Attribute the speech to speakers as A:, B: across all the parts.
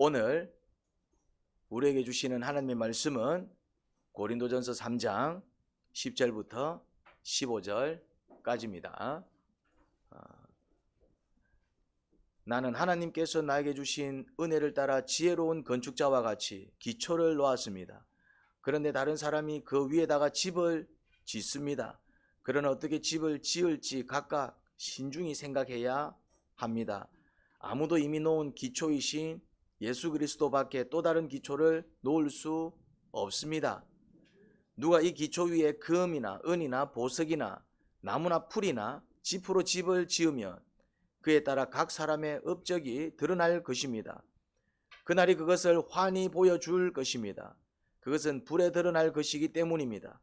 A: 오늘 우리에게 주시는 하나님의 말씀은 고린도전서 3장 10절부터 15절까지입니다. 나는 하나님께서 나에게 주신 은혜를 따라 지혜로운 건축자와 같이 기초를 놓았습니다. 그런데 다른 사람이 그 위에다가 집을 짓습니다. 그러나 어떻게 집을 지을지 각각 신중히 생각해야 합니다. 아무도 이미 놓은 기초이신 예수 그리스도밖에 또 다른 기초를 놓을 수 없습니다. 누가 이 기초 위에 금이나 은이나 보석이나 나무나 풀이나 지프로 집을 지으면 그에 따라 각 사람의 업적이 드러날 것입니다. 그날이 그것을 환히 보여줄 것입니다. 그것은 불에 드러날 것이기 때문입니다.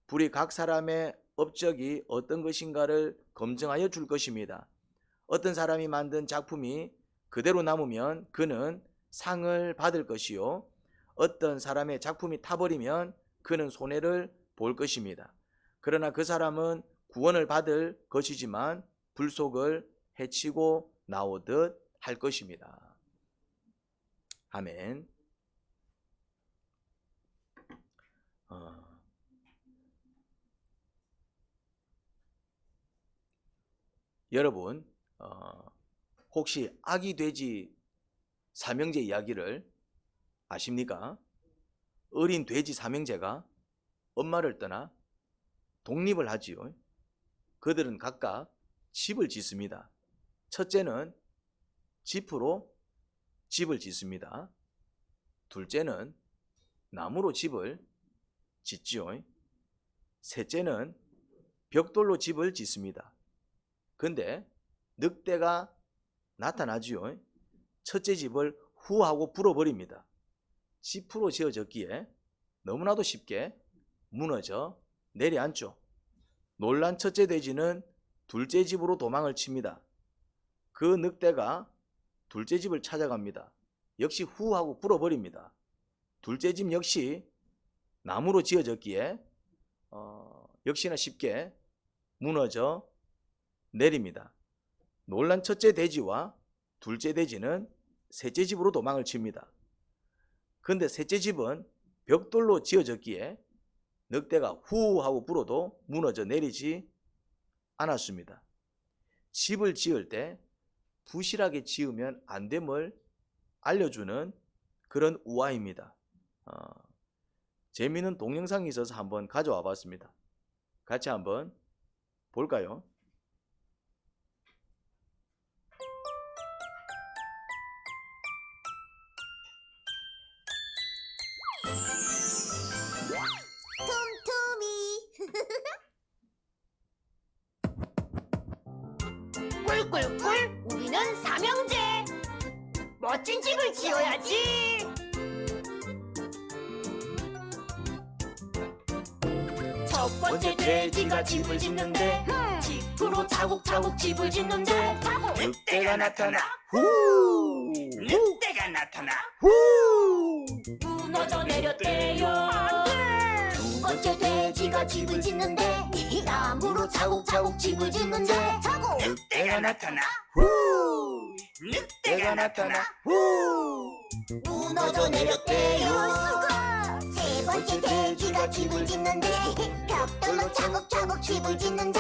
A: 불이 각 사람의 업적이 어떤 것인가를 검증하여 줄 것입니다. 어떤 사람이 만든 작품이 그대로 남으면 그는 상을 받을 것이요, 어떤 사람의 작품이 타버리면 그는 손해를 볼 것입니다. 그러나 그 사람은 구원을 받을 것이지만 불속을 해치고 나오듯 할 것입니다. 아멘. 여러분, 혹시 아기 돼지 삼형제 이야기를 아십니까? 어린 돼지 삼형제가 엄마를 떠나 독립을 하지요. 그들은 각각 집을 짓습니다. 첫째는 지프로 집을 짓습니다. 둘째는 나무로 집을 짓지요. 셋째는 벽돌로 집을 짓습니다. 근데 늑대가 나타나지요. 첫째 집을 후하고 불어버립니다. 지프로 지어졌기에 너무나도 쉽게 무너져 내려앉죠. 놀란 첫째 돼지는 둘째 집으로 도망을 칩니다. 그 늑대가 둘째 집을 찾아갑니다. 역시 후하고 불어버립니다. 둘째 집 역시 나무로 지어졌기에 역시나 쉽게 무너져 내립니다. 놀란 첫째 돼지와 둘째 돼지는 셋째 집으로 도망을 칩니다. 그런데 셋째 집은 벽돌로 지어졌기에 늑대가 후하고 불어도 무너져 내리지 않았습니다. 집을 지을 때 부실하게 지으면 안 됨을 알려주는 그런 우화입니다. 재미있는 동영상이 있어서 한번 가져와 봤습니다. 같이 한번 볼까요?
B: 꿀꿀꿀, 우리는 삼형제. 멋진 집을 지어야지. 첫 번째 돼지가 집을 짓는데 지프로 차곡차곡 집을 짓는데 늑대가 나타나 후, 늑대가 나타나 후, 무너져 내렸대요. 두 번째 돼지가 집을 짓는데 나무로 차곡차곡 집을 짓는데 늑대가 나타나 후, 늑대가 나타나 후, 무너져 내렸대요. 세 번째 돼지가 집을 짓는데 벽돌로 차곡차곡 집을 짓는데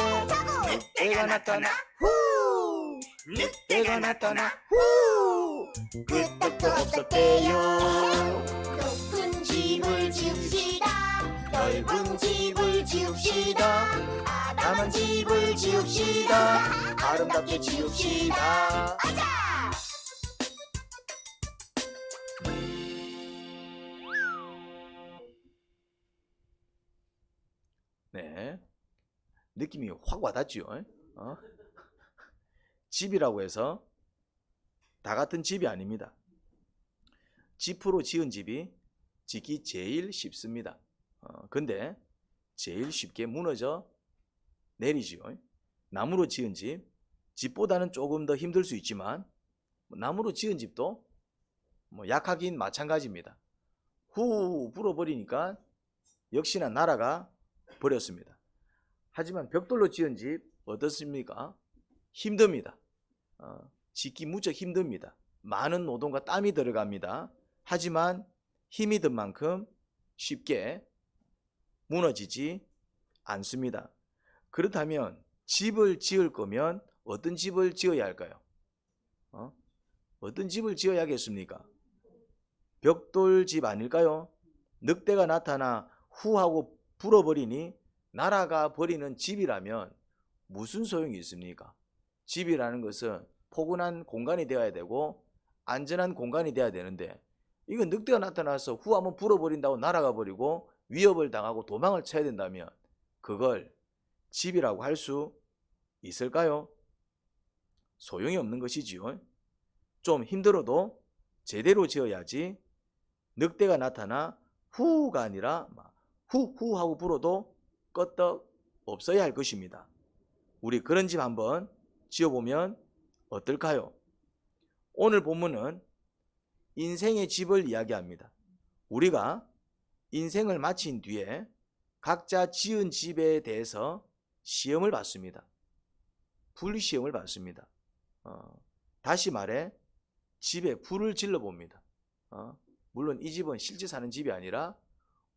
B: 늑대가 나타나 후, 늑대가 나타나 후, 끄떡도 없었대요. 높은 집을 지읍시다. 넓은 집을 지읍시다. 아담한 집을 지읍시다. 아름답게 지읍시다. 아자!
A: 네, 느낌이 확 와닿죠. 집이라고 해서 다 같은 집이 아닙니다. 지프로 지은 집이 짓기 제일 쉽습니다. 근데 제일 쉽게 무너져 내리지요. 나무로 지은 집보다는 조금 더 힘들 수 있지만 나무로 지은 집도 약하긴 마찬가지입니다. 후 불어버리니까 역시나 날아가 버렸습니다. 하지만 벽돌로 지은 집 어떻습니까? 힘듭니다. 짓기 무척 힘듭니다. 많은 노동과 땀이 들어갑니다. 하지만 힘이 든 만큼 쉽게 무너지지 않습니다. 그렇다면 집을 지을 거면 어떤 집을 지어야 할까요? 어떤 집을 지어야겠습니까? 벽돌집 아닐까요? 늑대가 나타나 후 하고 불어버리니 날아가 버리는 집이라면 무슨 소용이 있습니까? 집이라는 것은 포근한 공간이 되어야 되고 안전한 공간이 되어야 되는데, 이건 늑대가 나타나서 후 한번 불어버린다고 날아가 버리고 위협을 당하고 도망을 쳐야 된다면 그걸 집이라고 할 수 있을까요? 소용이 없는 것이지요. 좀 힘들어도 제대로 지어야지 늑대가 나타나 후가 아니라 후후 하고 불어도 끄떡 없어야 할 것입니다. 우리 그런 집 한번 지어보면 어떨까요? 오늘 본문은 인생의 집을 이야기합니다. 우리가 인생을 마친 뒤에 각자 지은 집에 대해서 시험을 받습니다. 분리시험을 받습니다. 다시 말해 집에 불을 질러봅니다. 물론 이 집은 실제 사는 집이 아니라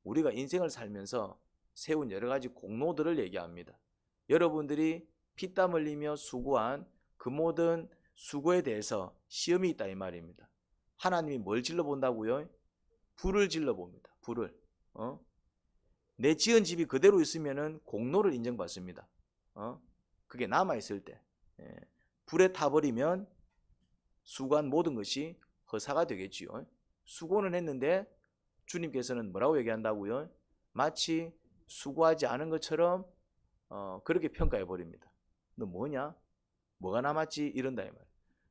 A: 우리가 인생을 살면서 세운 여러 가지 공로들을 얘기합니다. 여러분들이 피땀 흘리며 수고한 그 모든 수고에 대해서 시험이 있다 이 말입니다. 하나님이 뭘 질러본다고요? 불을 질러봅니다. 불을. 내 지은 집이 그대로 있으면 공로를 인정받습니다. 그게 남아있을 때. 불에 타버리면 수고한 모든 것이 허사가 되겠지요. 수고는 했는데 주님께서는 뭐라고 얘기한다고요? 마치 수고하지 않은 것처럼 그렇게 평가해 버립니다. 너 뭐냐? 뭐가 남았지? 이런다 이 말이에요.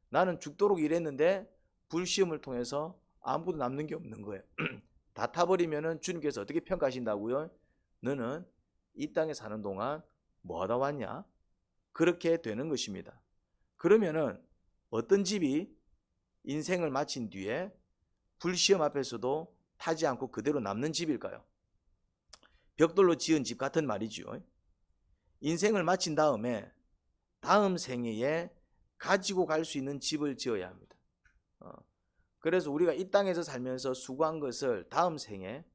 A: 나는 죽도록 일했는데 불시험을 통해서 아무것도 남는 게 없는 거예요. 다 타버리면은 주님께서 어떻게 평가하신다고요? 너는 이 땅에 사는 동안 뭐 하다 왔냐? 그렇게 되는 것입니다. 그러면은 어떤 집이 인생을 마친 뒤에 불시험 앞에서도 타지 않고 그대로 남는 집일까요? 벽돌로 지은 집 같은 말이죠. 인생을 마친 다음에 다음 생애에 가지고 갈 수 있는 집을 지어야 합니다. 그래서 우리가 이 땅에서 살면서 수고한 것을 다음 생에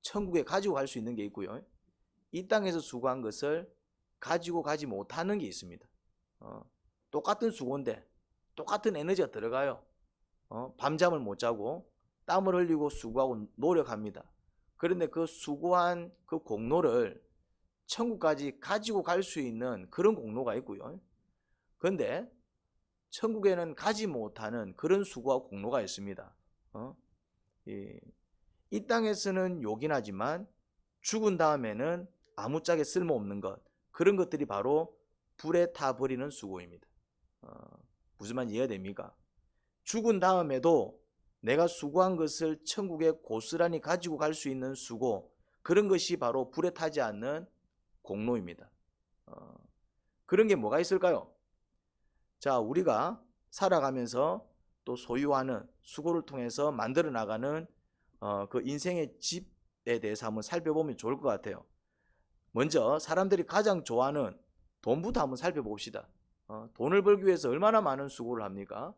A: 천국에 가지고 갈 수 있는 게 있고요. 이 땅에서 수고한 것을 가지고 가지 못하는 게 있습니다. 똑같은 수고인데 똑같은 에너지가 들어가요. 밤잠을 못 자고 땀을 흘리고 수고하고 노력합니다. 그런데 그 수고한 그 공로를 천국까지 가지고 갈 수 있는 그런 공로가 있고요. 그런데 천국에는 가지 못하는 그런 수고와 공로가 있습니다. 이 땅에서는 요긴하지만 죽은 다음에는 아무짝에 쓸모없는 것, 그런 것들이 바로 불에 타버리는 수고입니다. 무슨 말인지 이해가 됩니까? 죽은 다음에도 내가 수고한 것을 천국에 고스란히 가지고 갈 수 있는 수고, 그런 것이 바로 불에 타지 않는 공로입니다. 그런 게 뭐가 있을까요? 자, 우리가 살아가면서 또 소유하는 수고를 통해서 만들어 나가는 그 인생의 집에 대해서 한번 살펴보면 좋을 것 같아요. 먼저 사람들이 가장 좋아하는 돈부터 한번 살펴봅시다. 돈을 벌기 위해서 얼마나 많은 수고를 합니까?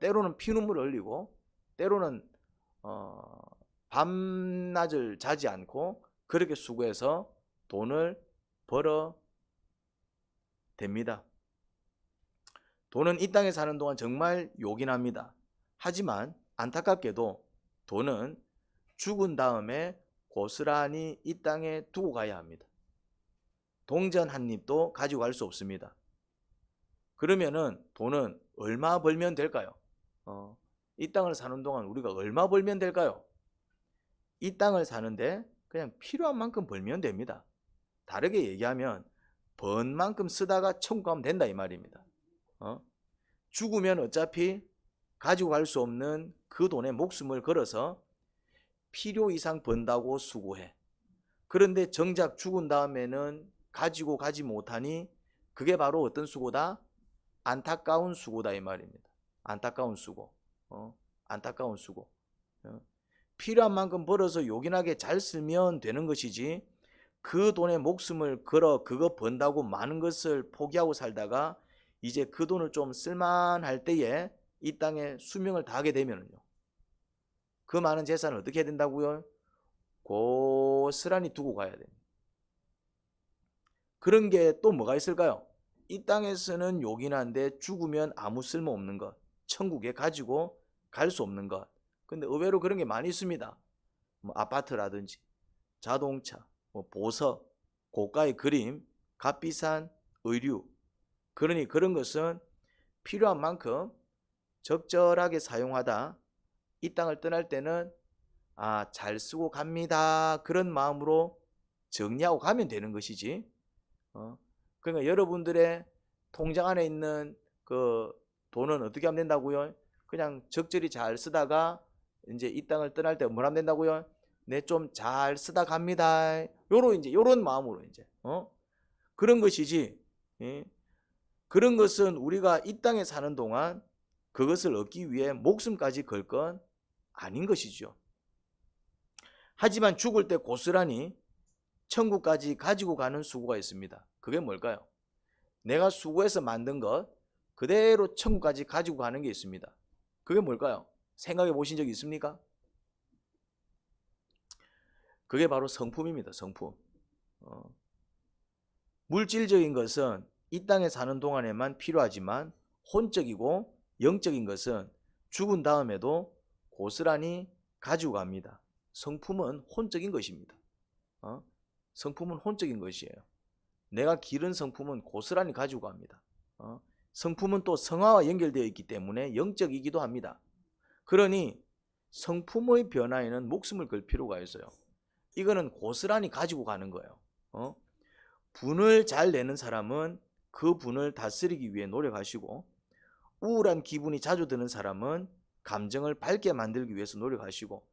A: 때로는 피눈물을 흘리고 때로는 밤낮을 자지 않고 그렇게 수고해서 돈을 벌어 댑니다. 돈은 이 땅에 사는 동안 정말 요긴합니다. 하지만 안타깝게도 돈은 죽은 다음에 고스란히 이 땅에 두고 가야 합니다. 동전 한 입도 가지고 갈 수 없습니다. 그러면은 돈은 얼마 벌면 될까요? 이 땅을 사는 동안 우리가 얼마 벌면 될까요? 이 땅을 사는데 그냥 필요한 만큼 벌면 됩니다. 다르게 얘기하면 번 만큼 쓰다가 천국 가면 된다 이 말입니다. 죽으면 어차피 가지고 갈 수 없는 그 돈에 목숨을 걸어서 필요 이상 번다고 수고해. 그런데 정작 죽은 다음에는 가지고 가지 못하니 그게 바로 어떤 수고다? 안타까운 수고다 이 말입니다. 안타까운 수고. 안타까운 수고. 필요한 만큼 벌어서 요긴하게 잘 쓰면 되는 것이지, 그 돈에 목숨을 걸어 그거 번다고 많은 것을 포기하고 살다가 이제 그 돈을 좀 쓸만할 때에 이 땅에 수명을 다하게 되면은요, 그 많은 재산을 어떻게 해야 된다고요? 고스란히 두고 가야 됩니다. 그런 게 또 뭐가 있을까요? 이 땅에서는 요긴 한데 죽으면 아무 쓸모 없는 것, 천국에 가지고 갈 수 없는 것. 근데 의외로 그런 게 많이 있습니다. 뭐 아파트라든지 자동차, 뭐 보석, 고가의 그림, 값비싼 의류. 그러니 그런 것은 필요한 만큼 적절하게 사용하다 이 땅을 떠날 때는 잘 쓰고 갑니다. 그런 마음으로 정리하고 가면 되는 것이지. 그러니까 여러분들의 통장 안에 있는 그 돈은 어떻게 하면 된다고요? 그냥 적절히 잘 쓰다가 이제 이 땅을 떠날 때 뭘 하면 된다고요? 네, 좀 잘 쓰다 갑니다. 요런 마음으로 이제 그런 것이지. 예? 그런 것은 우리가 이 땅에 사는 동안 그것을 얻기 위해 목숨까지 걸 건 아닌 것이죠. 하지만 죽을 때 고스란히 천국까지 가지고 가는 수고가 있습니다. 그게 뭘까요? 내가 수고해서 만든 것 그대로 천국까지 가지고 가는 게 있습니다. 그게 뭘까요? 생각해 보신 적 있습니까? 그게 바로 성품입니다. 성품. 물질적인 것은 이 땅에 사는 동안에만 필요하지만 혼적이고 영적인 것은 죽은 다음에도 고스란히 가지고 갑니다. 성품은 혼적인 것입니다. 성품은 혼적인 것이에요. 내가 기른 성품은 고스란히 가지고 갑니다. 성품은 또 성화와 연결되어 있기 때문에 영적이기도 합니다. 그러니 성품의 변화에는 목숨을 걸 필요가 있어요. 이거는 고스란히 가지고 가는 거예요. 분을 잘 내는 사람은 그 분을 다스리기 위해 노력하시고, 우울한 기분이 자주 드는 사람은 감정을 밝게 만들기 위해서 노력하시고,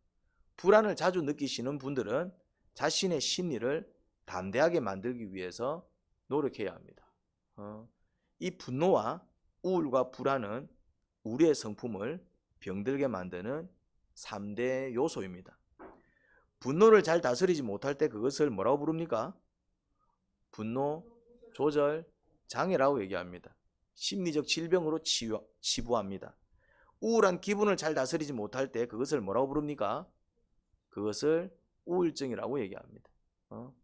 A: 불안을 자주 느끼시는 분들은 자신의 심리를 담대하게 만들기 위해서 노력해야 합니다. 이 분노와 우울과 불안은 우리의 성품을 병들게 만드는 3대 요소입니다. 분노를 잘 다스리지 못할 때 그것을 뭐라고 부릅니까? 분노 조절 장애라고 얘기합니다. 심리적 질병으로 치부합니다. 우울한 기분을 잘 다스리지 못할 때 그것을 뭐라고 부릅니까? 그것을 우울증이라고 얘기합니다.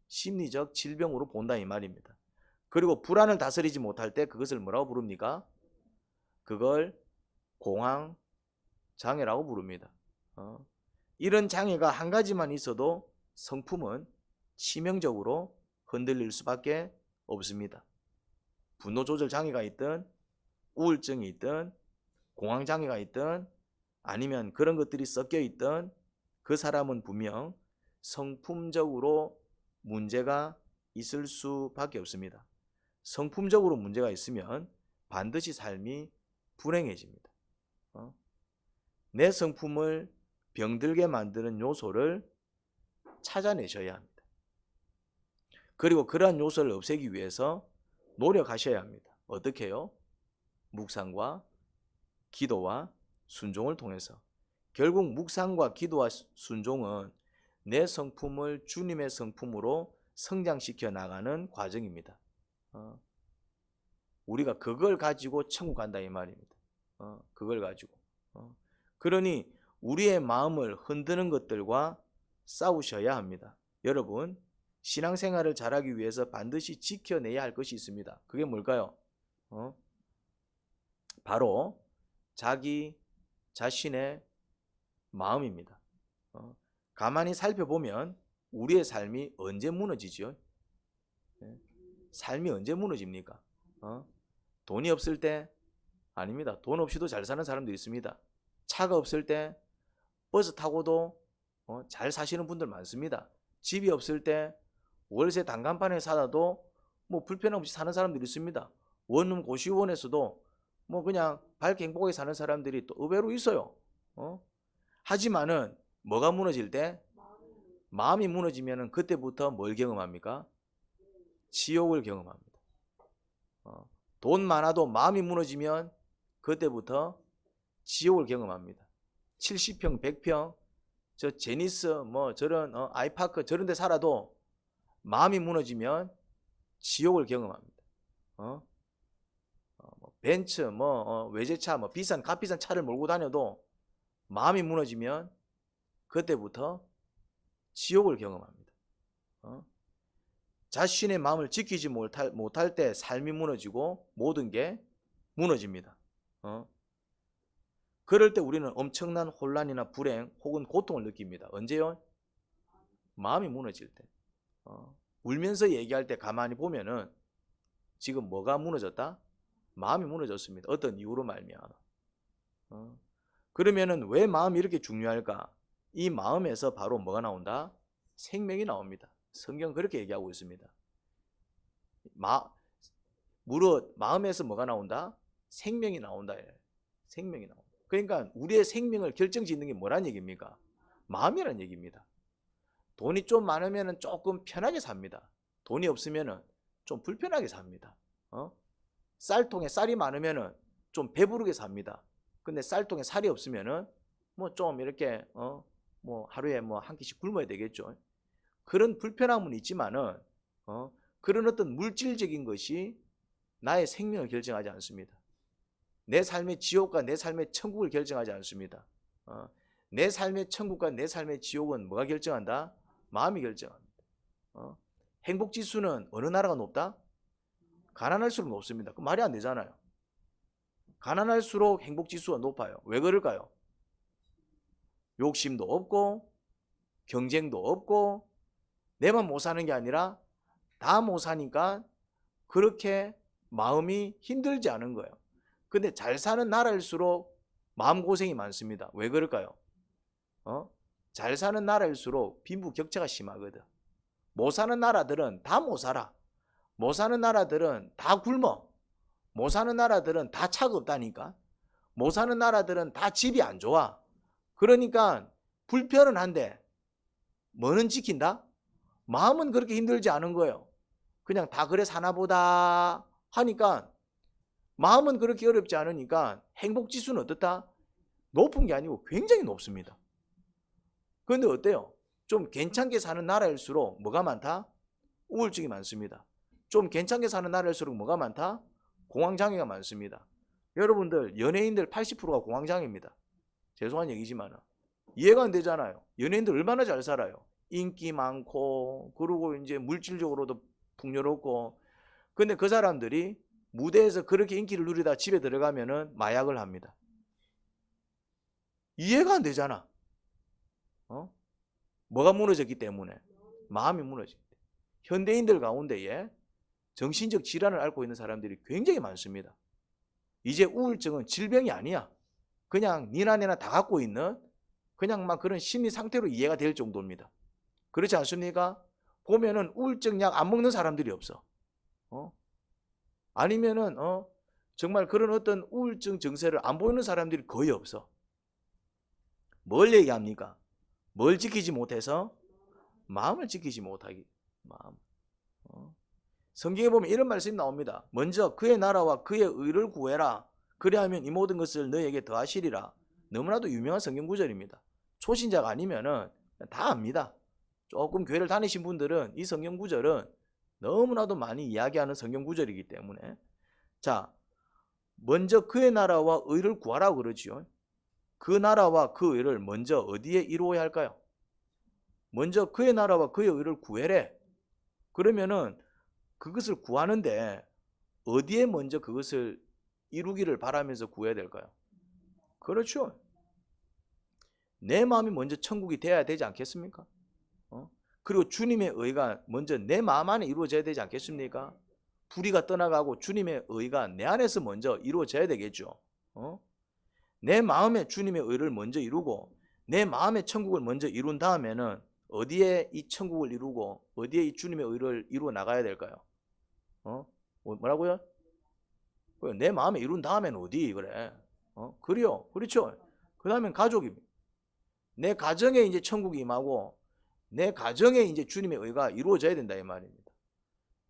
A: 심리적 질병으로 본다 이 말입니다. 그리고 불안을 다스리지 못할 때 그것을 뭐라고 부릅니까? 그걸 공황 장애라고 부릅니다. 이런 장애가 한 가지만 있어도 성품은 치명적으로 흔들릴 수밖에 없습니다. 분노 조절 장애가 있든 우울증이 있든 공황 장애가 있든 아니면 그런 것들이 섞여 있든 그 사람은 분명 성품적으로 문제가 있을 수밖에 없습니다. 성품적으로 문제가 있으면 반드시 삶이 불행해집니다. 내 성품을 병들게 만드는 요소를 찾아내셔야 합니다. 그리고 그러한 요소를 없애기 위해서 노력하셔야 합니다. 어떻게 해요? 묵상과 기도와 순종을 통해서. 결국 묵상과 기도와 순종은 내 성품을 주님의 성품으로 성장시켜 나가는 과정입니다. 우리가 그걸 가지고 천국 간다 이 말입니다. 그걸 가지고. 그러니 우리의 마음을 흔드는 것들과 싸우셔야 합니다. 여러분, 신앙생활을 잘하기 위해서 반드시 지켜내야 할 것이 있습니다. 그게 뭘까요? 바로 자기 자신의 마음입니다. 가만히 살펴보면 우리의 삶이 언제 무너지죠? 삶이 언제 무너집니까? 돈이 없을 때? 아닙니다. 돈 없이도 잘 사는 사람들이 있습니다. 차가 없을 때 버스 타고도 잘 사시는 분들 많습니다. 집이 없을 때 월세 단간판에 살아도 뭐 불편 없이 사는 사람들이 있습니다. 원룸 고시원에서도 뭐 그냥 밝게 행복하게 사는 사람들이 또 의외로 있어요. 하지만은 뭐가 무너질 때? 마음이 무너지면은 그때부터 뭘 경험합니까? 지옥을 경험합니다. 돈 많아도 마음이 무너지면 그때부터 지옥을 경험합니다. 70평, 100평, 저 제니스, 뭐 저런 아이파크 저런 데 살아도 마음이 무너지면 지옥을 경험합니다. 벤츠, 외제차, 비싼 값비싼 차를 몰고 다녀도 마음이 무너지면 그때부터 지옥을 경험합니다. 자신의 마음을 지키지 못할 때 삶이 무너지고 모든 게 무너집니다. 그럴 때 우리는 엄청난 혼란이나 불행 혹은 고통을 느낍니다. 언제요? 마음이 무너질 때. 울면서 얘기할 때 가만히 보면은 지금 뭐가 무너졌다? 마음이 무너졌습니다. 어떤 이유로 말미암아. 그러면은 왜 마음이 이렇게 중요할까? 이 마음에서 바로 뭐가 나온다? 생명이 나옵니다. 성경 그렇게 얘기하고 있습니다. 마음에서 뭐가 나온다? 생명이 나온다. 생명이 나온다. 그러니까 우리의 생명을 결정짓는 게 뭐란 얘기입니까? 마음이란 얘기입니다. 돈이 좀 많으면 조금 편하게 삽니다. 돈이 없으면 좀 불편하게 삽니다. 쌀통에 쌀이 많으면 좀 배부르게 삽니다. 근데 쌀통에 살이 없으면 좀 이렇게 하루에 한 끼씩 굶어야 되겠죠. 그런 불편함은 있지만은 그런 어떤 물질적인 것이 나의 생명을 결정하지 않습니다. 내 삶의 지옥과 내 삶의 천국을 결정하지 않습니다. 내 삶의 천국과 내 삶의 지옥은 뭐가 결정한다? 마음이 결정합니다. 행복지수는 어느 나라가 높다? 가난할수록 높습니다. 그 말이 안 되잖아요. 가난할수록 행복지수가 높아요. 왜 그럴까요? 욕심도 없고 경쟁도 없고 내만 못 사는 게 아니라 다 못 사니까 그렇게 마음이 힘들지 않은 거예요. 근데 잘 사는 나라일수록 마음고생이 많습니다. 왜 그럴까요? 잘 사는 나라일수록 빈부격차가 심하거든. 못 사는 나라들은 다 못 살아. 못 사는 나라들은 다 굶어. 못 사는 나라들은 다 차가 없다니까. 못 사는 나라들은 다 집이 안 좋아. 그러니까 불편은 한데 뭐는 지킨다? 마음은 그렇게 힘들지 않은 거예요. 그냥 다 그래 사나 보다 하니까 마음은 그렇게 어렵지 않으니까 행복지수는 어떻다? 높은 게 아니고 굉장히 높습니다. 그런데 어때요? 좀 괜찮게 사는 나라일수록 뭐가 많다? 우울증이 많습니다. 좀 괜찮게 사는 나라일수록 뭐가 많다? 공황장애가 많습니다. 여러분들 연예인들 80%가 공황장애입니다. 죄송한 얘기지만 이해가 안 되잖아요. 연예인들 얼마나 잘 살아요. 인기 많고 그리고 이제 물질적으로도 풍요롭고. 근데 그 사람들이 무대에서 그렇게 인기를 누리다 집에 들어가면은 마약을 합니다. 이해가 안 되잖아. 뭐가 무너졌기 때문에? 마음이 무너졌기 때문에. 현대인들 가운데에 정신적 질환을 앓고 있는 사람들이 굉장히 많습니다. 이제 우울증은 질병이 아니야. 그냥 니나 내나 다 갖고 있는 그냥 막 그런 심리 상태로 이해가 될 정도입니다. 그렇지 않습니까? 보면은 우울증 약 안 먹는 사람들이 없어. 아니면은 정말 그런 어떤 우울증 증세를 안 보이는 사람들이 거의 없어. 뭘 얘기합니까? 뭘 지키지 못해서? 마음을 지키지 못하기. 마음. 성경에 보면 이런 말씀이 나옵니다. 먼저 그의 나라와 그의 의를 구해라. 그리하면 이 모든 것을 너에게 더하시리라. 너무나도 유명한 성경 구절입니다. 초신자가 아니면은 다 압니다. 조금 교회를 다니신 분들은 이 성경 구절은 너무나도 많이 이야기하는 성경 구절이기 때문에. 자, 먼저 그의 나라와 의를 구하라고 그러지요. 그 나라와 그 의를 먼저 어디에 이루어야 할까요? 먼저 그의 나라와 그의 의를 구해래. 그러면은 그것을 구하는데 어디에 먼저 그것을 이루기를 바라면서 구해야 될까요? 그렇죠. 내 마음이 먼저 천국이 돼야 되지 않겠습니까? 그리고 주님의 의가 먼저 내 마음 안에 이루어져야 되지 않겠습니까? 불의가 떠나가고 주님의 의가 내 안에서 먼저 이루어져야 되겠죠. 내 마음에 주님의 의를 먼저 이루고 내 마음의 천국을 먼저 이룬 다음에는 어디에 이 천국을 이루고 어디에 이 주님의 의를 이루어 나가야 될까요? 뭐라고요? 내 마음에 이룬 다음에는 어디 그래? 그래요. 그렇죠. 그 다음엔 가족입니다. 내 가정에 이제 천국이 임하고 내 가정에 이제 주님의 의가 이루어져야 된다 이 말입니다.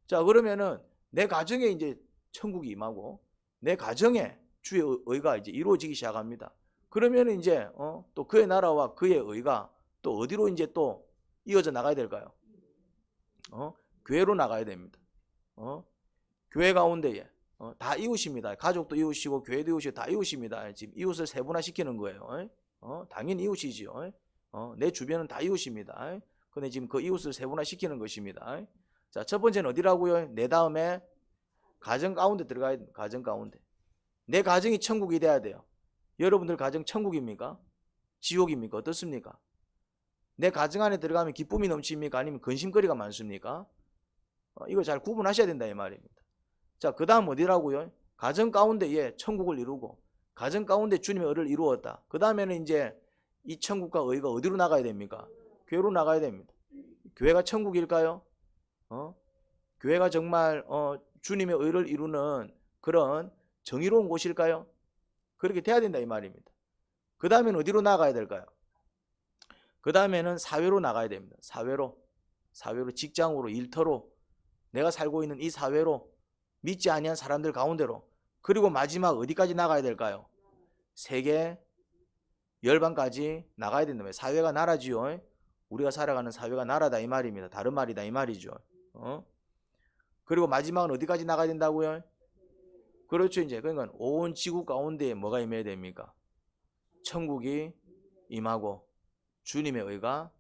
A: 자, 그러면은 내 가정에 이제 천국이 임하고 내 가정에 주의 의가 이제 이루어지기 시작합니다. 그러면은 이제 또 그의 나라와 그의 의가 또 어디로 이제 또 이어져 나가야 될까요? 교회로 나가야 됩니다. 교회 가운데에 다 이웃입니다. 가족도 이웃이고 교회도 이웃이고 다 이웃입니다. 지금 이웃을 세분화시키는 거예요. 당연히 이웃이지요. 내 주변은 다 이웃입니다. 근데 지금 그 이웃을 세분화시키는 것입니다. 자, 첫 번째는 어디라고요? 내 다음에 가정 가운데 들어가야 됩니다. 가정 가운데. 내 가정이 천국이 돼야 돼요. 여러분들 가정 천국입니까? 지옥입니까? 어떻습니까? 내 가정 안에 들어가면 기쁨이 넘칩니까? 아니면 근심거리가 많습니까? 이거 잘 구분하셔야 된다 이 말입니다. 자, 그 다음 어디라고요? 가정 가운데에 천국을 이루고 가정 가운데 주님의 의를 이루었다. 그 다음에는 이제 이 천국과 의가 어디로 나가야 됩니까? 교회로 나가야 됩니다. 교회가 천국일까요? 교회가 정말 주님의 의를 이루는 그런 정의로운 곳일까요? 그렇게 돼야 된다 이 말입니다. 그 다음에는 어디로 나가야 될까요? 그 다음에는 사회로 나가야 됩니다. 사회로, 직장으로, 일터로, 내가 살고 있는 이 사회로, 믿지 아니한 사람들 가운데로, 그리고 마지막 어디까지 나가야 될까요? 세계 열방까지 나가야 된다면 사회가 나라지요. 우리가 살아가는 사회가 나라다 이 말입니다. 다른 말이다 이 말이죠. 그리고 마지막은 어디까지 나가야 된다고요? 그렇죠. 이제 그러니까 온 지구 가운데에 뭐가 임해야 됩니까? 천국이 임하고 주님의 의가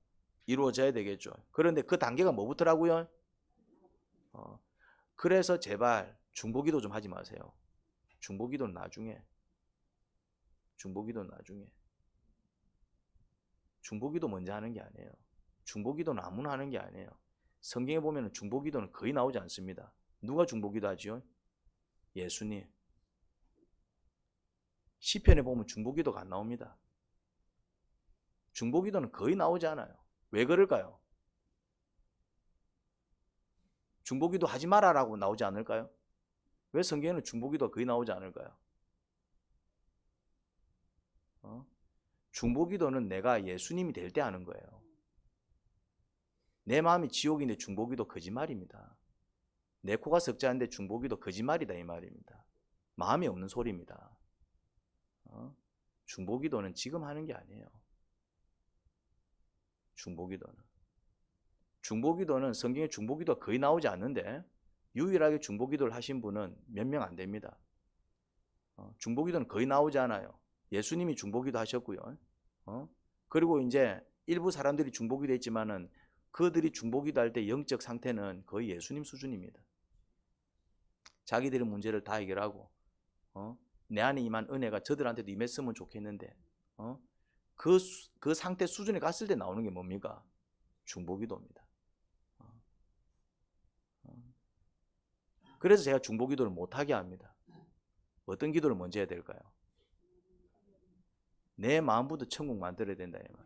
A: 이루어져야 되겠죠. 그런데 그 단계가 뭐부터라고요? 그래서 제발 중보기도 좀 하지 마세요. 중보기도는 나중에. 중보기도 먼저 하는 게 아니에요. 중보기도는 아무나 하는 게 아니에요. 성경에 보면 중보기도는 거의 나오지 않습니다. 누가 중보기도 하지요? 예수님. 시편에 보면 중보기도가 안 나옵니다. 중보기도는 거의 나오지 않아요. 왜 그럴까요? 중보기도 하지 말아라고 나오지 않을까요? 왜 성경에는 중보기도가 거의 나오지 않을까요? 중보기도는 내가 예수님이 될 때 하는 거예요. 내 마음이 지옥인데 중보기도 거짓말입니다. 내 코가 석자인데 중보기도 거짓말이다 이 말입니다. 마음이 없는 소리입니다. 중보기도는 지금 하는 게 아니에요. 중보기도는 성경에 중보기도가 거의 나오지 않는데 유일하게 중보기도를 하신 분은 몇 명 안 됩니다. 중보기도는 거의 나오지 않아요. 예수님이 중보기도 하셨고요. 그리고 이제 일부 사람들이 중보기도 했지만은 그들이 중보기도 할 때 영적 상태는 거의 예수님 수준입니다. 자기들의 문제를 다 해결하고 내 안에 임한 은혜가 저들한테도 임했으면 좋겠는데 그 상태 수준에 갔을 때 나오는 게 뭡니까? 중보기도입니다. 그래서 제가 중보기도를 못하게 합니다. 어떤 기도를 먼저 해야 될까요? 내 마음부터 천국 만들어야 된다 이 말.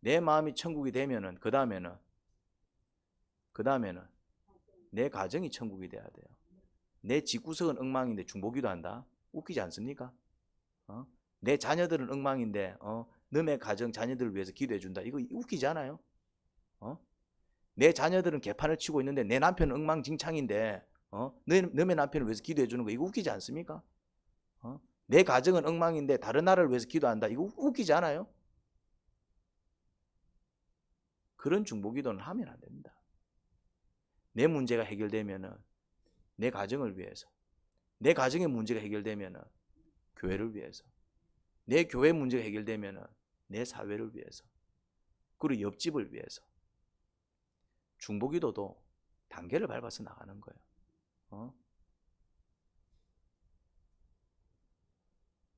A: 내 마음이 천국이 되면은 그 다음에는 내 가정이 천국이 돼야 돼요. 내 집구석은 엉망인데 중보기도 한다? 웃기지 않습니까? 내 자녀들은 엉망인데 너의 가정 자녀들을 위해서 기도해 준다. 이거 웃기지 않아요? 내 자녀들은 개판을 치고 있는데 내 남편은 엉망진창인데 너의 남편을 위해서 기도해 주는 거 이거 웃기지 않습니까? 내 가정은 엉망인데 다른 나라를 위해서 기도한다. 이거 웃기지 않아요? 그런 중보기도는 하면 안 됩니다. 내 문제가 해결되면은 내 가정을 위해서, 내 가정의 문제가 해결되면은 교회를 위해서, 내 교회 문제가 해결되면은 내 사회를 위해서, 그리고 옆집을 위해서. 중보기도도 단계를 밟아서 나가는 거예요.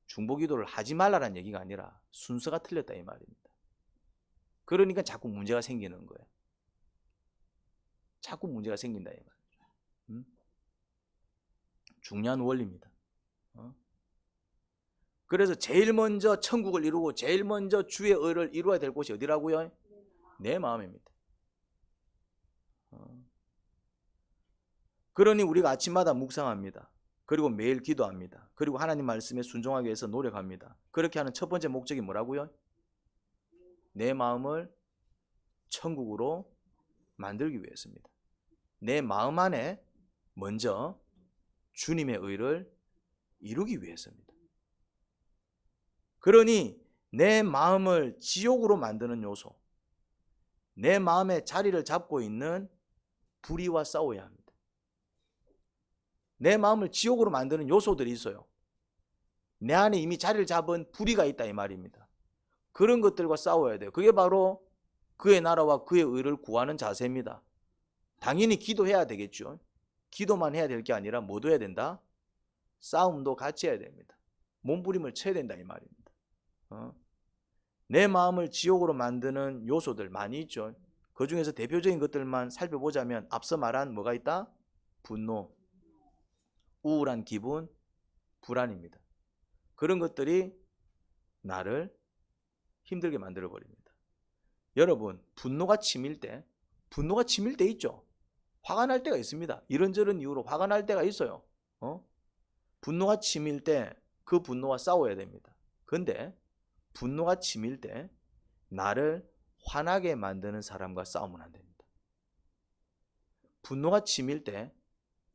A: 중보기도를 하지 말라는 얘기가 아니라 순서가 틀렸다 이 말입니다. 그러니까 자꾸 문제가 생기는 거예요. 자꾸 문제가 생긴다 이 말이죠. 중요한 원리입니다. 그래서 제일 먼저 천국을 이루고 제일 먼저 주의 의를 이루어야 될 곳이 어디라고요? 내 마음입니다. 그러니 우리가 아침마다 묵상합니다. 그리고 매일 기도합니다. 그리고 하나님 말씀에 순종하기 위해서 노력합니다. 그렇게 하는 첫 번째 목적이 뭐라고요? 내 마음을 천국으로 만들기 위해서입니다. 내 마음 안에 먼저 주님의 의를 이루기 위해서입니다. 그러니 내 마음을 지옥으로 만드는 요소, 내 마음에 자리를 잡고 있는 불의와 싸워야 합니다. 내 마음을 지옥으로 만드는 요소들이 있어요. 내 안에 이미 자리를 잡은 불의가 있다 이 말입니다. 그런 것들과 싸워야 돼요. 그게 바로 그의 나라와 그의 의를 구하는 자세입니다. 당연히 기도해야 되겠죠. 기도만 해야 될 게 아니라 뭐도 해야 된다? 싸움도 같이 해야 됩니다. 몸부림을 쳐야 된다 이 말입니다. 내 마음을 지옥으로 만드는 요소들 많이 있죠. 그 중에서 대표적인 것들만 살펴보자면 앞서 말한 뭐가 있다? 분노, 우울한 기분, 불안입니다. 그런 것들이 나를 힘들게 만들어 버립니다. 여러분, 분노가 치밀 때 있죠. 화가 날 때가 있습니다. 이런저런 이유로 화가 날 때가 있어요. 분노가 치밀 때 그 분노와 싸워야 됩니다. 근데 분노가 치밀 때 나를 화나게 만드는 사람과 싸우면 안 됩니다. 분노가 치밀 때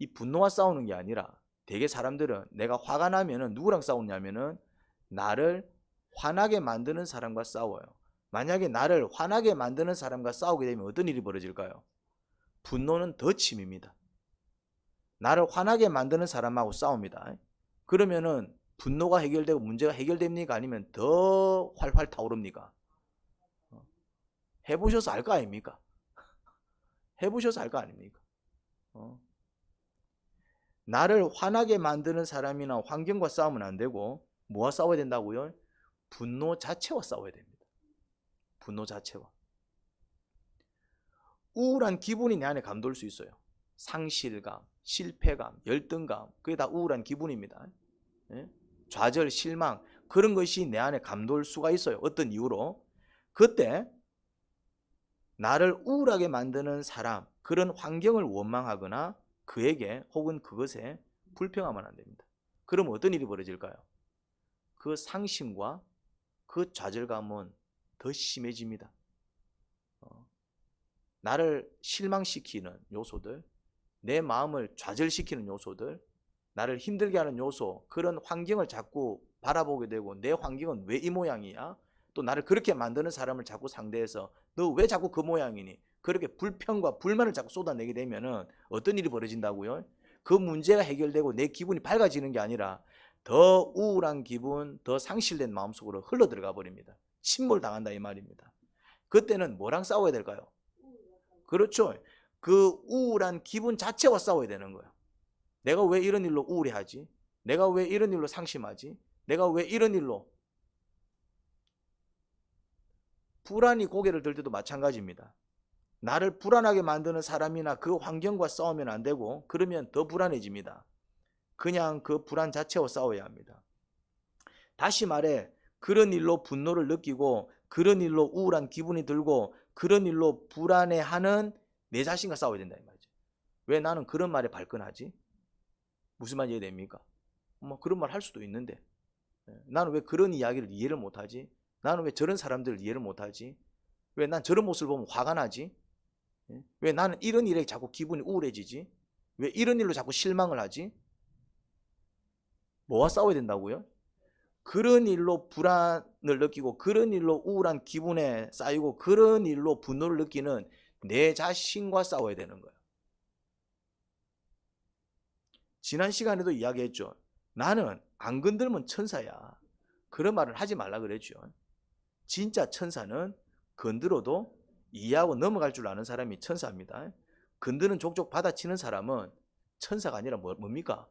A: 이 분노와 싸우는 게 아니라 대개 사람들은 내가 화가 나면은 누구랑 싸우냐면은 나를 화나게 만드는 사람과 싸워요. 만약에 나를 화나게 만드는 사람과 싸우게 되면 어떤 일이 벌어질까요? 분노는 더 치밉니다. 나를 화나게 만드는 사람하고 싸웁니다. 그러면은 분노가 해결되고 문제가 해결됩니까? 아니면 더 활활 타오릅니까? 해보셔서 알 거 아닙니까? 해보셔서 알 거 아닙니까? 나를 화나게 만드는 사람이나 환경과 싸우면 안 되고 뭐와 싸워야 된다고요? 분노 자체와 싸워야 됩니다. 분노 자체와. 우울한 기분이 내 안에 감돌 수 있어요. 상실감, 실패감, 열등감, 그게 다 우울한 기분입니다. 좌절, 실망, 그런 것이 내 안에 감돌 수가 있어요. 어떤 이유로? 그때 나를 우울하게 만드는 사람, 그런 환경을 원망하거나 그에게 혹은 그것에 불평하면 안 됩니다. 그럼 어떤 일이 벌어질까요? 그 상심과 그 좌절감은 더 심해집니다. 나를 실망시키는 요소들, 내 마음을 좌절시키는 요소들, 나를 힘들게 하는 요소, 그런 환경을 자꾸 바라보게 되고 내 환경은 왜 이 모양이야? 또 나를 그렇게 만드는 사람을 자꾸 상대해서 너 왜 자꾸 그 모양이니? 그렇게 불평과 불만을 자꾸 쏟아내게 되면은 어떤 일이 벌어진다고요? 그 문제가 해결되고 내 기분이 밝아지는 게 아니라 더 우울한 기분, 더 상실된 마음속으로 흘러들어가 버립니다. 침몰당한다 이 말입니다. 그때는 뭐랑 싸워야 될까요? 그렇죠. 그 우울한 기분 자체와 싸워야 되는 거예요. 내가 왜 이런 일로 우울해하지? 내가 왜 이런 일로 상심하지? 내가 왜 이런 일로 불안이 고개를 들 때도 마찬가지입니다. 나를 불안하게 만드는 사람이나 그 환경과 싸우면 안 되고 그러면 더 불안해집니다. 그냥 그 불안 자체와 싸워야 합니다. 다시 말해 그런 일로 분노를 느끼고 그런 일로 우울한 기분이 들고 그런 일로 불안해하는 내 자신과 싸워야 된다 이 말이죠. 왜 나는 그런 말에 발끈하지? 무슨 말인지 이해됩니까? 뭐 그런 말 할 수도 있는데 나는 왜 그런 이야기를 이해를 못하지? 나는 왜 저런 사람들을 이해를 못하지? 왜 난 저런 모습을 보면 화가 나지? 왜 나는 이런 일에 자꾸 기분이 우울해지지? 왜 이런 일로 자꾸 실망을 하지? 뭐와 싸워야 된다고요? 그런 일로 불안을 느끼고 그런 일로 우울한 기분에 쌓이고 그런 일로 분노를 느끼는 내 자신과 싸워야 되는 거예요. 지난 시간에도 이야기했죠. 나는 안 건들면 천사야. 그런 말을 하지 말라 그랬죠. 진짜 천사는 건드려도 이해하고 넘어갈 줄 아는 사람이 천사입니다. 건드는 족족 받아치는 사람은 천사가 아니라 뭡니까?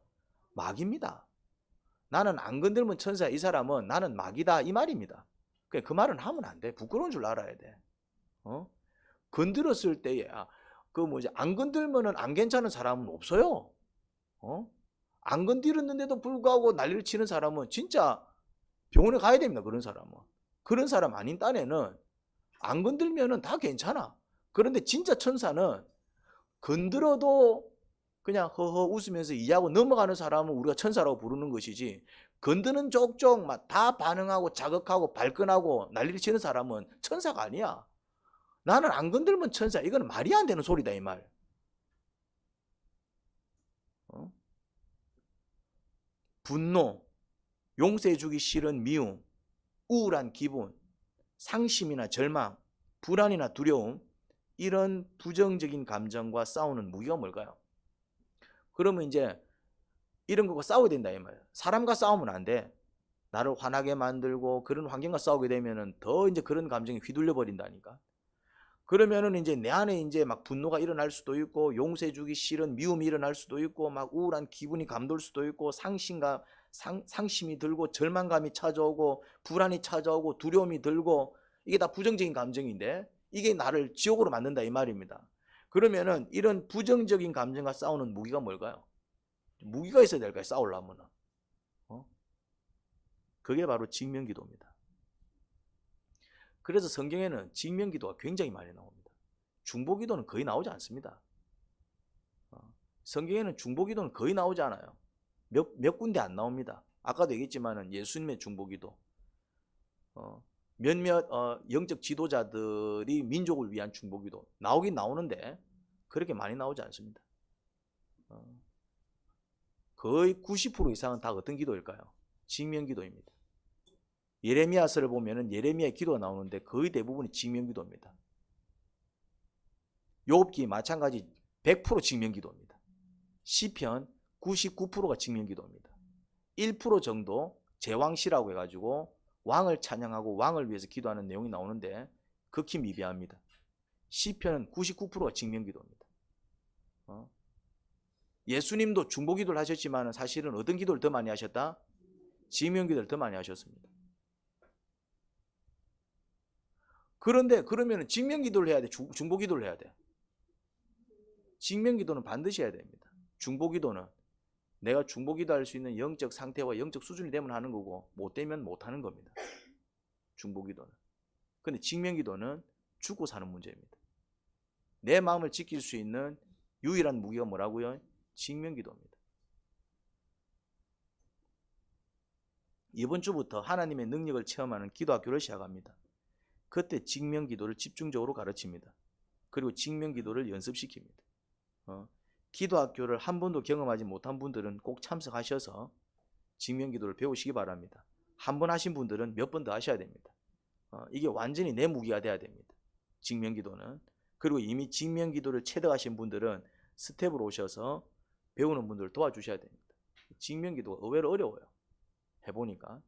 A: 마귀입니다. 나는 안 건들면 천사야. 이 사람은 나는 마귀다 이 말입니다. 그 말은 하면 안 돼. 부끄러운 줄 알아야 돼. 건드렸을 때에 안 건들면은 안 괜찮은 사람은 없어요. 안 건드렸는데도 불구하고 난리를 치는 사람은 진짜 병원에 가야 됩니다. 그런 사람은. 그런 사람 아닌 딴에는 안 건들면은 다 괜찮아. 그런데 진짜 천사는 건드려도 그냥 허허 웃으면서 이해하고 넘어가는 사람은 우리가 천사라고 부르는 것이지, 건드는 족족 막 다 반응하고 자극하고 발끈하고 난리를 치는 사람은 천사가 아니야. 나는 안 건들면 천사. 이건 말이 안 되는 소리다 이 말. 분노, 용서해주기 싫은 미움, 우울한 기분, 상심이나 절망, 불안이나 두려움, 이런 부정적인 감정과 싸우는 무기가 뭘까요? 그러면 이제 이런 거가 싸워야 된다 이 말이야. 사람과 싸우면 안 돼. 나를 화나게 만들고 그런 환경과 싸우게 되면은 더 이제 그런 감정이 휘둘려 버린다니까. 그러면은 이제 내 안에 이제 막 분노가 일어날 수도 있고 용서해주기 싫은 미움이 일어날 수도 있고 막 우울한 기분이 감돌 수도 있고 상심이 들고 절망감이 찾아오고 불안이 찾아오고 두려움이 들고 이게 다 부정적인 감정인데 이게 나를 지옥으로 만든다 이 말입니다. 그러면은 이런 부정적인 감정과 싸우는 무기가 뭘까요? 무기가 있어야 될까요? 싸우려면은. 그게 바로 직면기도입니다. 그래서 성경에는 직면기도가 굉장히 많이 나옵니다. 중보기도는 거의 나오지 않습니다. 성경에는 중보기도는 거의 나오지 않아요. 몇 군데 안 나옵니다. 아까도 얘기했지만 예수님의 중보기도, 몇몇 영적 지도자들이 민족을 위한 중보기도 나오긴 나오는데 그렇게 많이 나오지 않습니다. 거의 90% 이상은 다 어떤 기도일까요? 직면기도입니다. 예레미야서를 보면은 예레미야의 기도가 나오는데 거의 대부분이 직면기도입니다. 욥기 마찬가지 100% 직면기도입니다. 시편 99%가 직면기도입니다. 1% 정도 제왕시라고 해가지고 왕을 찬양하고 왕을 위해서 기도하는 내용이 나오는데 극히 미비합니다. 시편은 99%가 직면기도입니다. 예수님도 중보기도를 하셨지만 사실은 어떤 기도를 더 많이 하셨다? 직면기도를 더 많이 하셨습니다. 그런데 그러면 직면기도를 해야 돼? 중보기도를 해야 돼? 직면기도는 반드시 해야 됩니다. 중보기도는 내가 중보기도 할 수 있는 영적 상태와 영적 수준이 되면 하는 거고 못 되면 못 하는 겁니다. 중보기도는. 근데 직면기도는 죽고 사는 문제입니다. 내 마음을 지킬 수 있는 유일한 무기가 뭐라고요? 직면기도입니다. 이번 주부터 하나님의 능력을 체험하는 기도학교를 시작합니다. 그때 직면기도를 집중적으로 가르칩니다. 그리고 직면기도를 연습시킵니다. 기도학교를 한 번도 경험하지 못한 분들은 꼭 참석하셔서 직면기도를 배우시기 바랍니다. 한 번 하신 분들은 몇 번 더 하셔야 됩니다. 이게 완전히 내 무기가 돼야 됩니다. 직면기도는. 그리고 이미 직면기도를 체득하신 분들은 스텝으로 오셔서 배우는 분들을 도와주셔야 됩니다. 직면기도가 의외로 어려워요. 해보니까.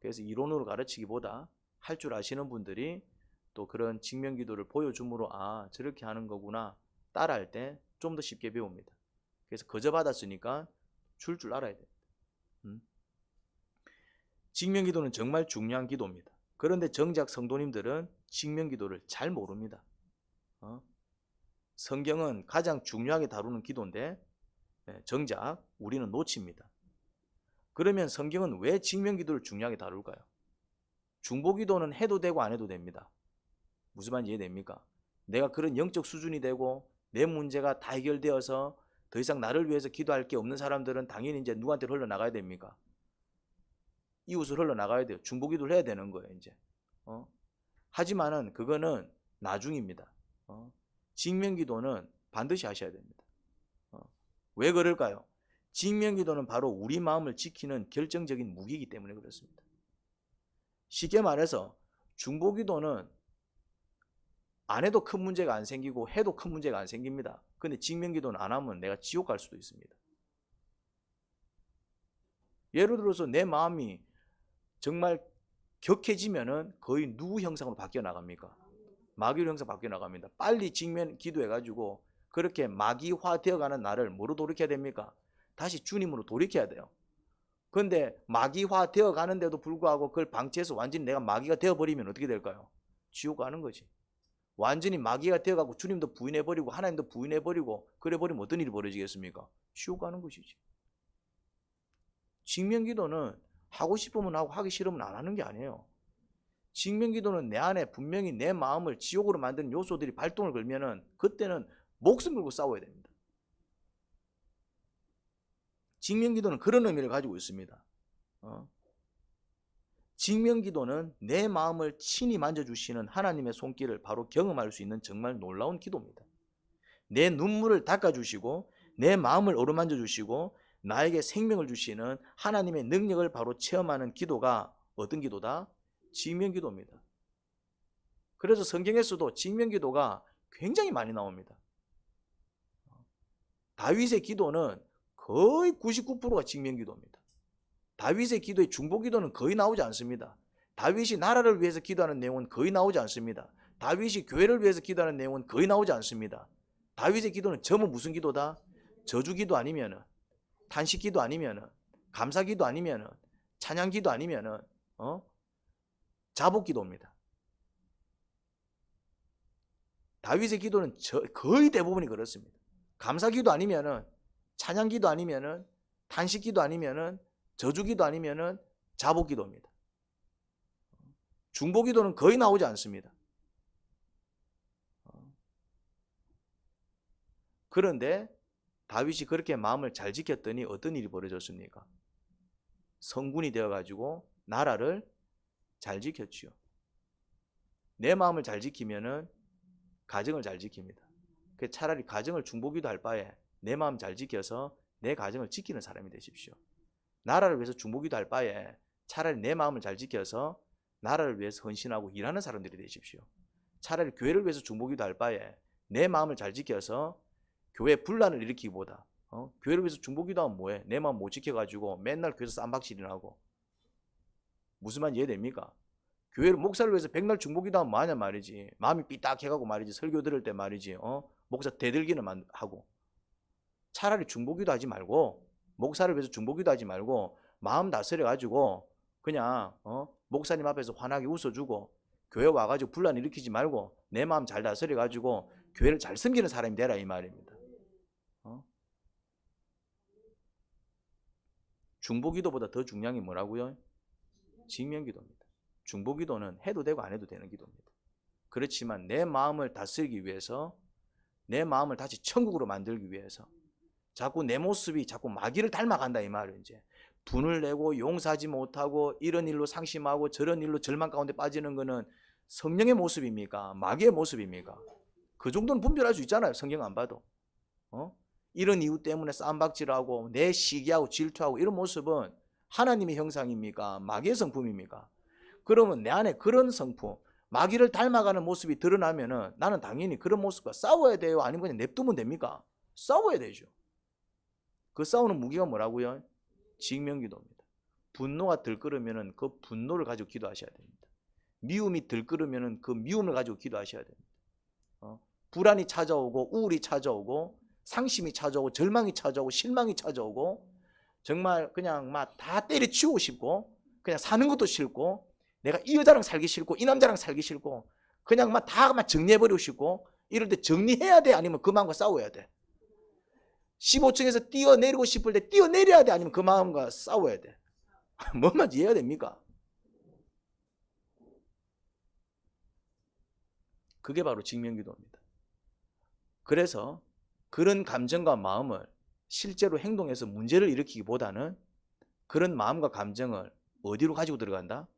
A: 그래서 이론으로 가르치기보다 할 줄 아시는 분들이 또 그런 직면기도를 보여줌으로 아 저렇게 하는 거구나 따라할 때 좀 더 쉽게 배웁니다. 그래서 거저 받았으니까 줄 알아야 됩니다. 직면기도는 정말 중요한 기도입니다. 그런데 정작 성도님들은 직면기도를 잘 모릅니다. 성경은 가장 중요하게 다루는 기도인데 정작 우리는 놓칩니다. 그러면 성경은 왜 직면기도를 중요하게 다룰까요? 중보기도는 해도 되고 안 해도 됩니다. 무슨 말인지 이해됩니까? 내가 그런 영적 수준이 되고 내 문제가 다 해결되어서 더 이상 나를 위해서 기도할 게 없는 사람들은 당연히 이제 누구한테 흘러나가야 됩니까? 이웃을 흘러나가야 돼요. 중보기도를 해야 되는 거예요 이제. 하지만은 그거는 나중입니다. 직면기도는 반드시 하셔야 됩니다. 왜 그럴까요? 직면기도는 바로 우리 마음을 지키는 결정적인 무기이기 때문에 그렇습니다. 쉽게 말해서 중보기도는 안 해도 큰 문제가 안 생기고 해도 큰 문제가 안 생깁니다. 근데 직면기도는 안 하면 내가 지옥 갈 수도 있습니다. 예를 들어서 내 마음이 정말 격해지면은 거의 누구 형상으로 바뀌어 나갑니까? 마귀로 형상 바뀌어 나갑니다. 빨리 직면 기도해가지고 그렇게 마귀화 되어가는 나를 뭐로 돌이켜야 됩니까? 다시 주님으로 돌이켜야 돼요. 그런데 마귀화 되어가는데도 불구하고 그걸 방치해서 완전히 내가 마귀가 되어버리면 어떻게 될까요? 지옥 가는 거지. 완전히 마귀가 되어가고 주님도 부인해버리고 하나님도 부인해버리고 그래버리면 어떤 일이 벌어지겠습니까? 지옥 가는 것이지. 직면기도는 하고 싶으면 하고 하기 싫으면 안 하는 게 아니에요. 직면기도는 내 안에 분명히 내 마음을 지옥으로 만드는 요소들이 발동을 걸면은 그때는 목숨 걸고 싸워야 됩니다. 직면기도는 그런 의미를 가지고 있습니다. 직면기도는 내 마음을 친히 만져주시는 하나님의 손길을 바로 경험할 수 있는 정말 놀라운 기도입니다. 내 눈물을 닦아주시고 내 마음을 어루만져 주시고 나에게 생명을 주시는 하나님의 능력을 바로 체험하는 기도가 어떤 기도다? 직면기도입니다. 그래서 성경에서도 직면기도가 굉장히 많이 나옵니다. 다윗의 기도는 거의 99%가 직면기도입니다. 다윗의 기도의 중보기도는 거의 나오지 않습니다. 다윗이 나라를 위해서 기도하는 내용은 거의 나오지 않습니다. 다윗이 교회를 위해서 기도하는 내용은 거의 나오지 않습니다. 다윗의 기도는 전부 무슨 기도다? 저주기도 아니면은, 탄식기도 아니면은, 감사기도 아니면은, 찬양기도 아니면은, 자복기도입니다. 다윗의 기도는 거의 대부분이 그렇습니다. 감사기도 아니면은, 찬양기도 아니면은, 탄식기도 아니면은, 저주기도 아니면은, 자복기도입니다. 중보기도는 거의 나오지 않습니다. 그런데 다윗이 그렇게 마음을 잘 지켰더니 어떤 일이 벌어졌습니까? 성군이 되어가지고 나라를 잘 지켰지요. 내 마음을 잘 지키면은 가정을 잘 지킵니다. 차라리 가정을 중보기도 할 바에 내 마음 잘 지켜서 내 가정을 지키는 사람이 되십시오. 나라를 위해서 중보기도 할 바에 차라리 내 마음을 잘 지켜서 나라를 위해서 헌신하고 일하는 사람들이 되십시오. 차라리 교회를 위해서 중보기도 할 바에 내 마음을 잘 지켜서 교회 분란을 일으키기보다 교회를 위해서 중보기도 하면 뭐해? 내 마음 못 지켜가지고 맨날 교회에서 쌈박질이나 하고. 무슨 말인지 이해됩니까? 교회를 목사를 위해서 백날 중보기도 하면 뭐하냐 말이지. 마음이 삐딱해가고 말이지. 설교 들을 때 말이지. 목사 대들기는 하고. 차라리 중보기도 하지 말고, 목사를 위해서 중보기도 하지 말고 마음 다스려가지고 그냥 목사님 앞에서 환하게 웃어주고 교회 와가지고 분란 일으키지 말고 내 마음 잘 다스려가지고 교회를 잘 섬기는 사람이 되라 이 말입니다. 중보기도보다 더 중요한 게 뭐라고요? 직면기도입니다. 중보기도는 해도 되고 안 해도 되는 기도입니다. 그렇지만 내 마음을 다스리기 위해서, 내 마음을 다시 천국으로 만들기 위해서 자꾸 내 모습이 자꾸 마귀를 닮아간다 이 말이에요. 이제 분을 내고 용서하지 못하고 이런 일로 상심하고 저런 일로 절망 가운데 빠지는 거는 성령의 모습입니까? 마귀의 모습입니까? 그 정도는 분별할 수 있잖아요. 성경 안 봐도. 이런 이유 때문에 쌈박질하고 내 시기하고 질투하고 이런 모습은 하나님의 형상입니까? 마귀의 성품입니까? 그러면 내 안에 그런 성품, 마귀를 닮아가는 모습이 드러나면은 나는 당연히 그런 모습과 싸워야 돼요? 아니면 그냥 냅두면 됩니까? 싸워야 되죠. 그 싸우는 무기가 뭐라고요? 직면기도입니다. 분노가 들끓으면은 그 분노를 가지고 기도하셔야 됩니다. 미움이 들끓으면은 그 미움을 가지고 기도하셔야 됩니다. 불안이 찾아오고 우울이 찾아오고 상심이 찾아오고 절망이 찾아오고 실망이 찾아오고 정말 그냥 막 다 때려치우고 싶고 그냥 사는 것도 싫고 내가 이 여자랑 살기 싫고 이 남자랑 살기 싫고 그냥 막 다 정리해버리고 싶고 이럴 때 정리해야 돼? 아니면 그 마음과 싸워야 돼? 15층에서 뛰어내리고 싶을 때 뛰어내려야 돼? 아니면 그 마음과 싸워야 돼? 뭔 말인지 이해가 됩니까? 그게 바로 직면기도입니다. 그래서 그런 감정과 마음을 실제로 행동해서 문제를 일으키기보다는 그런 마음과 감정을 어디로 가지고 들어간다?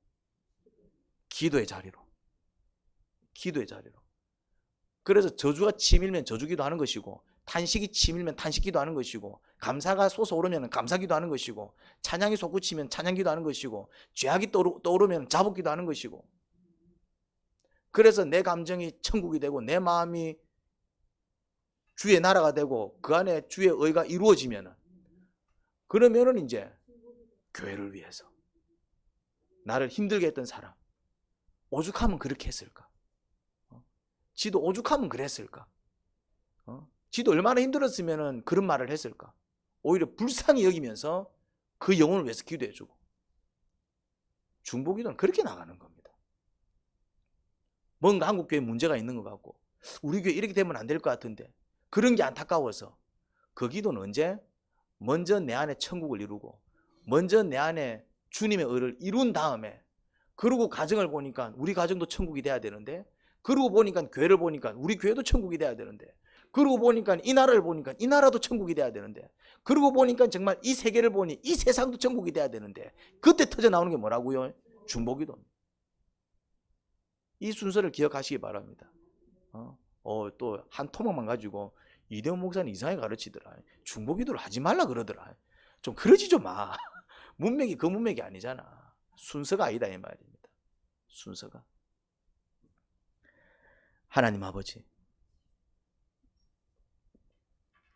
A: 기도의 자리로. 기도의 자리로. 그래서 저주가 치밀면 저주기도 하는 것이고 탄식이 치밀면 탄식기도 하는 것이고 감사가 솟아오르면 감사기도 하는 것이고 찬양이 솟구치면 찬양기도 하는 것이고 죄악이 떠오르면 자복기도 하는 것이고 그래서 내 감정이 천국이 되고 내 마음이 주의 나라가 되고 그 안에 주의 의가 이루어지면은 그러면은 이제 교회를 위해서 나를 힘들게 했던 사람 오죽하면 그렇게 했을까? 지도 오죽하면 그랬을까? 지도 얼마나 힘들었으면 그런 말을 했을까? 오히려 불쌍히 여기면서 그 영혼을 위해서 기도해주고 중보기도는 그렇게 나가는 겁니다. 뭔가 한국교회에 문제가 있는 것 같고 우리 교회 이렇게 되면 안 될 것 같은데 그런 게 안타까워서 그 기도는 언제? 먼저 내 안에 천국을 이루고 먼저 내 안에 주님의 의를 이룬 다음에 그러고 가정을 보니까 우리 가정도 천국이 돼야 되는데 그러고 보니까 교회를 보니까 우리 교회도 천국이 돼야 되는데 그러고 보니까 이 나라를 보니까 이 나라도 천국이 돼야 되는데 그러고 보니까 정말 이 세계를 보니 이 세상도 천국이 돼야 되는데 그때 터져 나오는 게 뭐라고요? 중보기도입니다. 이 순서를 기억하시기 바랍니다. 또 한 토막만 가지고 이대원 목사는 이상하게 가르치더라. 중보기도를 하지 말라 그러더라. 좀 그러지 좀 마. 문맥이 그 문맥이 아니잖아. 순서가 아니다 이 말입니다. 순서가. 하나님 아버지,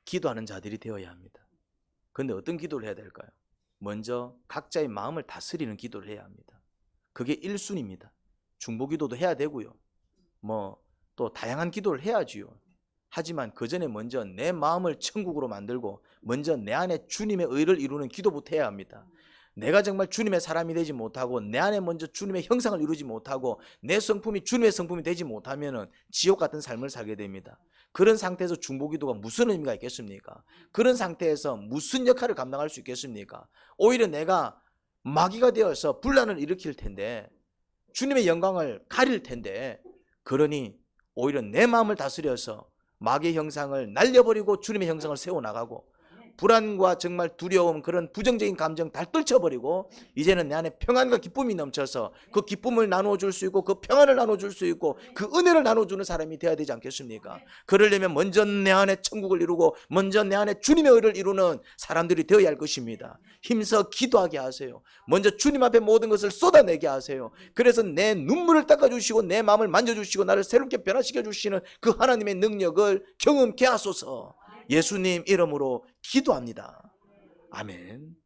A: 기도하는 자들이 되어야 합니다. 근데 어떤 기도를 해야 될까요? 먼저 각자의 마음을 다스리는 기도를 해야 합니다. 그게 1순위입니다. 중보기도도 해야 되고요. 또 다양한 기도를 해야지요. 하지만 그 전에 먼저 내 마음을 천국으로 만들고 먼저 내 안에 주님의 의를 이루는 기도부터 해야 합니다. 내가 정말 주님의 사람이 되지 못하고 내 안에 먼저 주님의 형상을 이루지 못하고 내 성품이 주님의 성품이 되지 못하면 지옥 같은 삶을 살게 됩니다. 그런 상태에서 중보기도가 무슨 의미가 있겠습니까? 그런 상태에서 무슨 역할을 감당할 수 있겠습니까? 오히려 내가 마귀가 되어서 분란을 일으킬 텐데, 주님의 영광을 가릴 텐데, 그러니 오히려 내 마음을 다스려서 마귀의 형상을 날려버리고 주님의 형상을 세워나가고, 불안과 정말 두려움, 그런 부정적인 감정 다 떨쳐버리고 이제는 내 안에 평안과 기쁨이 넘쳐서 그 기쁨을 나눠줄 수 있고 그 평안을 나눠줄 수 있고 그 은혜를 나눠주는 사람이 되어야 되지 않겠습니까? 그러려면 먼저 내 안에 천국을 이루고 먼저 내 안에 주님의 의를 이루는 사람들이 되어야 할 것입니다. 힘써 기도하게 하세요. 먼저 주님 앞에 모든 것을 쏟아내게 하세요. 그래서 내 눈물을 닦아주시고 내 마음을 만져주시고 나를 새롭게 변화시켜 주시는 그 하나님의 능력을 경험케 하소서. 예수님 이름으로 기도합니다. 아멘.